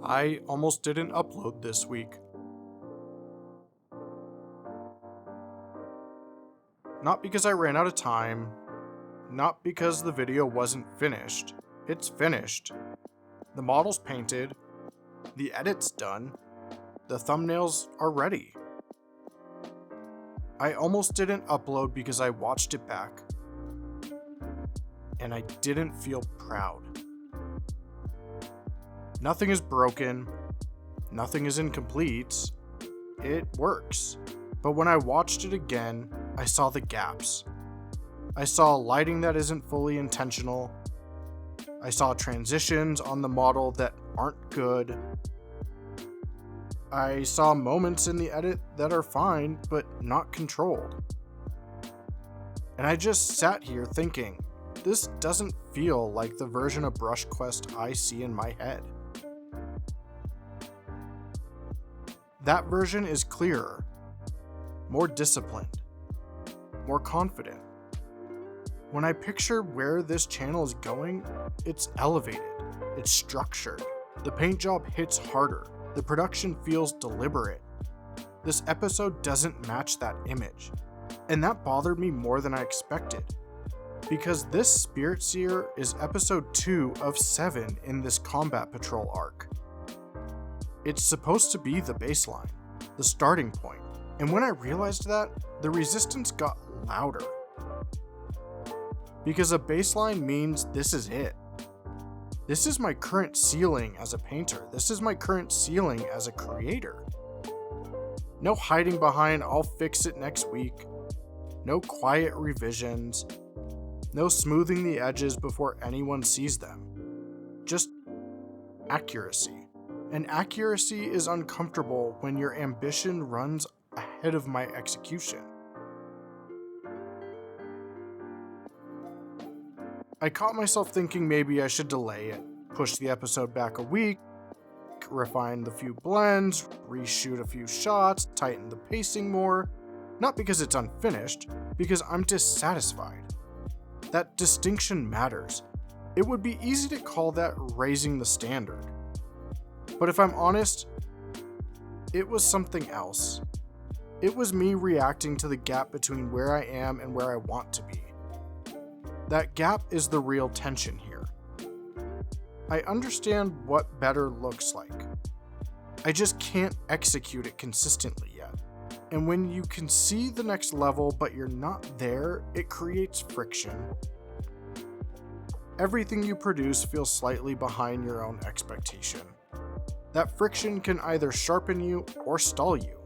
I almost didn't upload this week. Not because I ran out of time, not because the video wasn't finished. It's finished. The model's painted, the edit's done, the thumbnails are ready. I almost didn't upload because I watched it back, and I didn't feel proud. Nothing is broken, nothing is incomplete, it works. But when I watched it again, I saw the gaps. I saw lighting that isn't fully intentional. I saw transitions on the model that aren't good. I saw moments in the edit that are fine, but not controlled. And I just sat here thinking, this doesn't feel like the version of BrushQuest I see in my head. That version is clearer, more disciplined, more confident. When I picture where this channel is going, it's elevated, it's structured. The paint job hits harder, the production feels deliberate. This episode doesn't match that image, and that bothered me more than I expected. Because this Spiritseer is episode 2 of 7 in this Combat Patrol arc. It's supposed to be the baseline, the starting point, and when I realized that, the resistance got louder. Because a baseline means this is it. This is my current ceiling as a painter. This is my current ceiling as a creator. No hiding behind I'll fix it next week. No quiet revisions. No smoothing the edges before anyone sees them. Just accuracy. And accuracy is uncomfortable when your ambition runs ahead of my execution. I caught myself thinking maybe I should delay it, push the episode back a week, refine the few blends, reshoot a few shots, tighten the pacing more. Not because it's unfinished, because I'm dissatisfied. That distinction matters. It would be easy to call that raising the standard. But if I'm honest, it was something else. It was me reacting to the gap between where I am and where I want to be. That gap is the real tension here. I understand what better looks like. I just can't execute it consistently yet. And when you can see the next level but you're not there, it creates friction. Everything you produce feels slightly behind your own expectation. That friction can either sharpen you or stall you.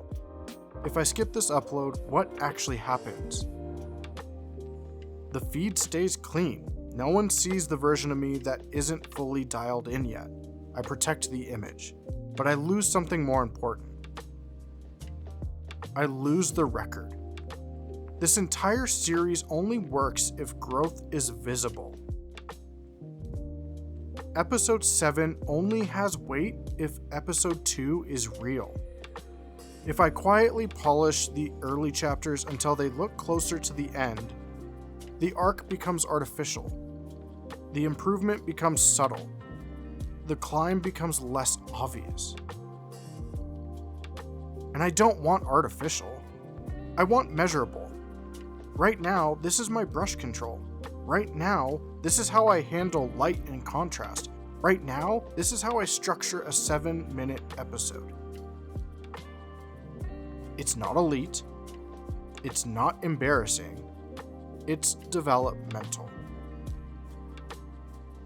If I skip this upload, what actually happens? The feed stays clean. No one sees the version of me that isn't fully dialed in yet. I protect the image, but I lose something more important. I lose the record. This entire series only works if growth is visible. Episode 7 only has weight if episode 2 is real. If I quietly polish the early chapters until they look closer to the end, the arc becomes artificial. The improvement becomes subtle. The climb becomes less obvious. And I don't want artificial. I want measurable. Right now, this is my brush control. Right now, this is how I handle light and contrast. Right now, this is how I structure a 7-minute episode. It's not elite. It's not embarrassing. It's developmental.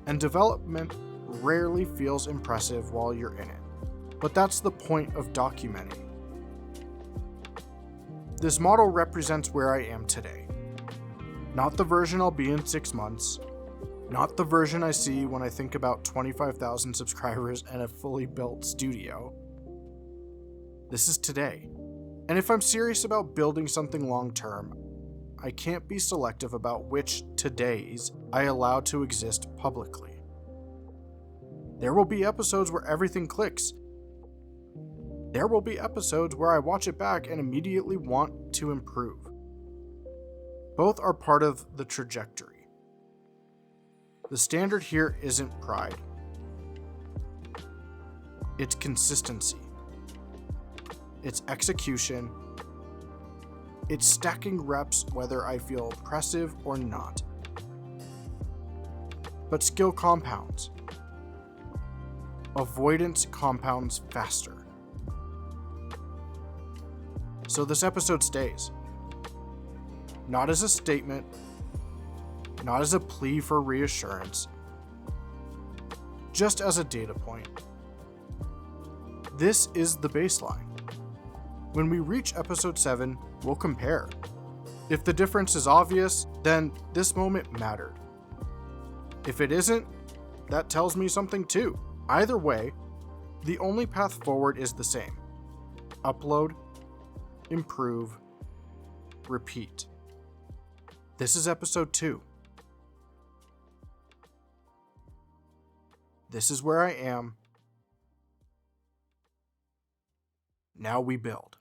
And development rarely feels impressive while you're in it. But that's the point of documenting. This model represents where I am today. Not the version I'll be in 6 months. Not the version I see when I think about 25,000 subscribers and a fully built studio. This is today. And if I'm serious about building something long-term, I can't be selective about which todays I allow to exist publicly. There will be episodes where everything clicks. There will be episodes where I watch it back and immediately want to improve. Both are part of the trajectory. The standard here isn't pride. It's consistency. It's execution. It's stacking reps whether I feel oppressive or not. But skill compounds. Avoidance compounds faster. So this episode stays. Not as a statement, not as a plea for reassurance, just as a data point. This is the baseline. When we reach episode 7, we'll compare. If the difference is obvious, then this moment mattered. If it isn't, that tells me something too. Either way, the only path forward is the same. Upload, improve, repeat. This is episode 2. This is where I am. Now we build.